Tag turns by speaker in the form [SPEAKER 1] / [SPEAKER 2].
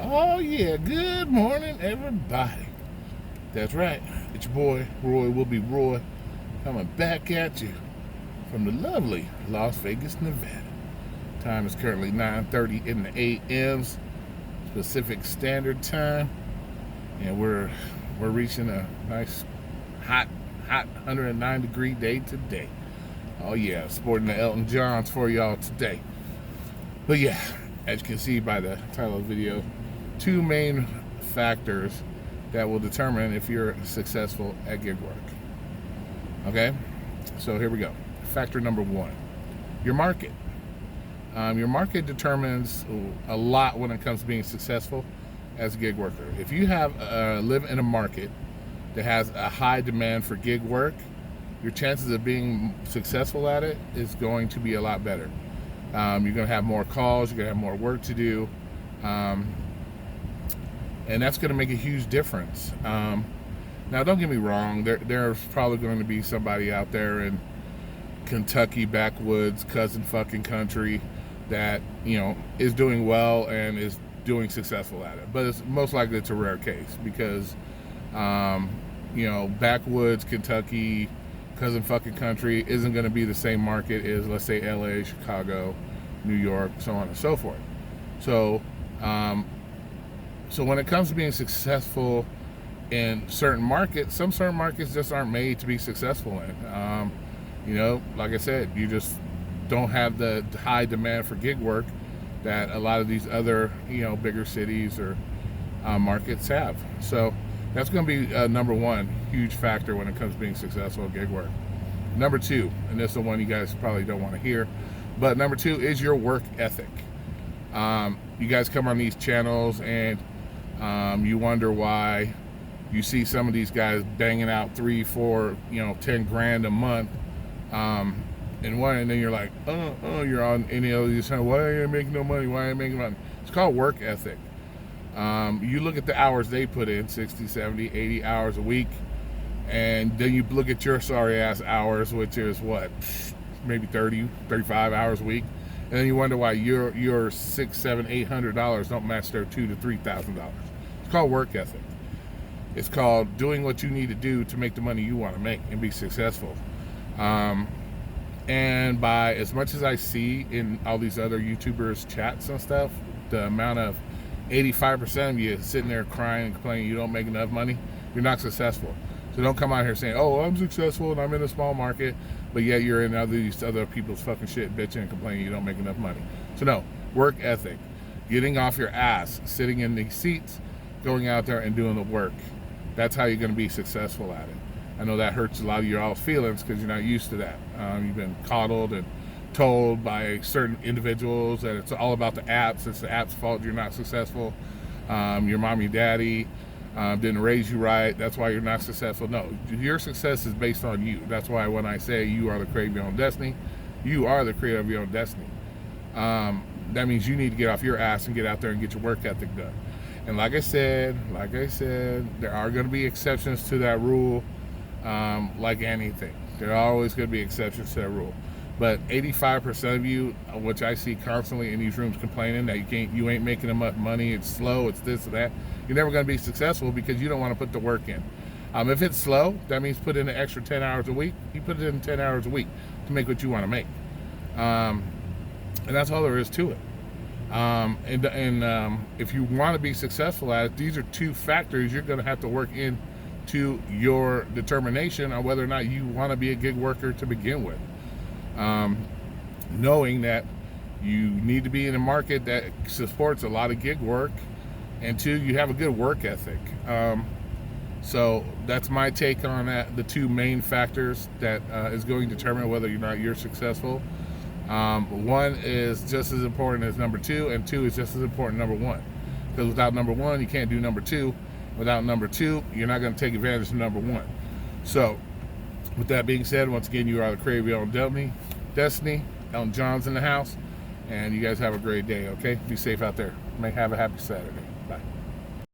[SPEAKER 1] Oh yeah, good morning everybody. That's right, it's your boy Roy will be Roy coming back at you from the lovely Las Vegas, Nevada. Time is currently 9:30 in the a.m.s Pacific Standard Time, and we're reaching a nice hot 109-degree day today. Oh yeah, sporting the Elton Johns for y'all today. But yeah, as you can see by the title of the video, two main factors that will determine if you're successful at gig work. Okay, so here we go. Factor number one, your market. Your market determines a lot when it comes to being successful as a gig worker. If you have live in a market that has a high demand for gig work, your chances of being successful at it is going to be a lot better. You're going to have more calls, you're going to have more work to do, and that's going to make a huge difference. Now, don't get me wrong, there's probably going to be somebody out there in Kentucky backwoods, cousin fucking country that, you know, is doing well and is doing successful at it. But it's most likely it's a rare case because, you know, backwoods, Kentucky, cousin fucking country isn't going to be the same market as, let's say, LA, Chicago, New York, so on and so forth. So, so when it comes to being successful in certain markets, some certain markets just aren't made to be successful in. You know, like I said, you just don't have the high demand for gig work that a lot of these other, you know, bigger cities or markets have. So that's going to be number one huge factor when it comes to being successful at gig work. Number two, and this is the one you guys probably don't want to hear, but number two is your work ethic. You guys come on these channels and you wonder why you see some of these guys banging out 3, 4, you know, 10 grand a month. And then you're like, you're on any of these, why are you making no money? Why are you making money? It's called work ethic. You look at the hours they put in, 60, 70, 80 hours a week, and then you look at your sorry ass hours, which is what, maybe 30, 35 hours a week, and then you wonder why your $600, $700, $800 don't match their $2,000 to $3,000. It's called work ethic. It's called doing what you need to do to make the money you want to make and be successful. And by as much as I see in all these other YouTubers chats and stuff, the amount of 85% of you sitting there crying and complaining you don't make enough money, you're not successful. So don't come out here saying, oh, I'm successful and I'm in a small market, but yet you're in these other people's fucking shit bitching and complaining you don't make enough money. So no, work ethic, getting off your ass, sitting in these seats, going out there and doing the work. That's how you're going to be successful at it. I know that hurts a lot of your all's feelings because you're not used to that. You've been coddled and told by certain individuals that it's all about the apps. It's the app's fault you're not successful. Your mommy, daddy didn't raise you right. That's why you're not successful. No, your success is based on you. That's why when I say you are the creator of your own destiny, you are the creator of your own destiny. That means you need to get off your ass and get out there and get your work ethic done. And like I said, there are going to be exceptions to that rule. Like anything, there are always going to be exceptions to that rule. But 85% of you, which I see constantly in these rooms complaining that you ain't making enough money, it's slow, it's this or that, you're never going to be successful because you don't want to put the work in. If it's slow, that means put in an extra 10 hours a week. You put it in 10 hours a week to make what you want to make. And that's all there is to it. If you want to be successful at it, these are two factors you're going to have to work in to your determination on whether or not you want to be a gig worker to begin with. Knowing that you need to be in a market that supports a lot of gig work, and two, you have a good work ethic. So that's my take on that. The two main factors that is going to determine whether or not you're successful. One is just as important as number two, and two is just as important as number one. Because without number one, you can't do number two. Without number two, you're not going to take advantage of number one. So, with that being said, once again, you are the creator of your own destiny. Elton John's in the house. And you guys have a great day, okay? Be safe out there. May have a happy Saturday.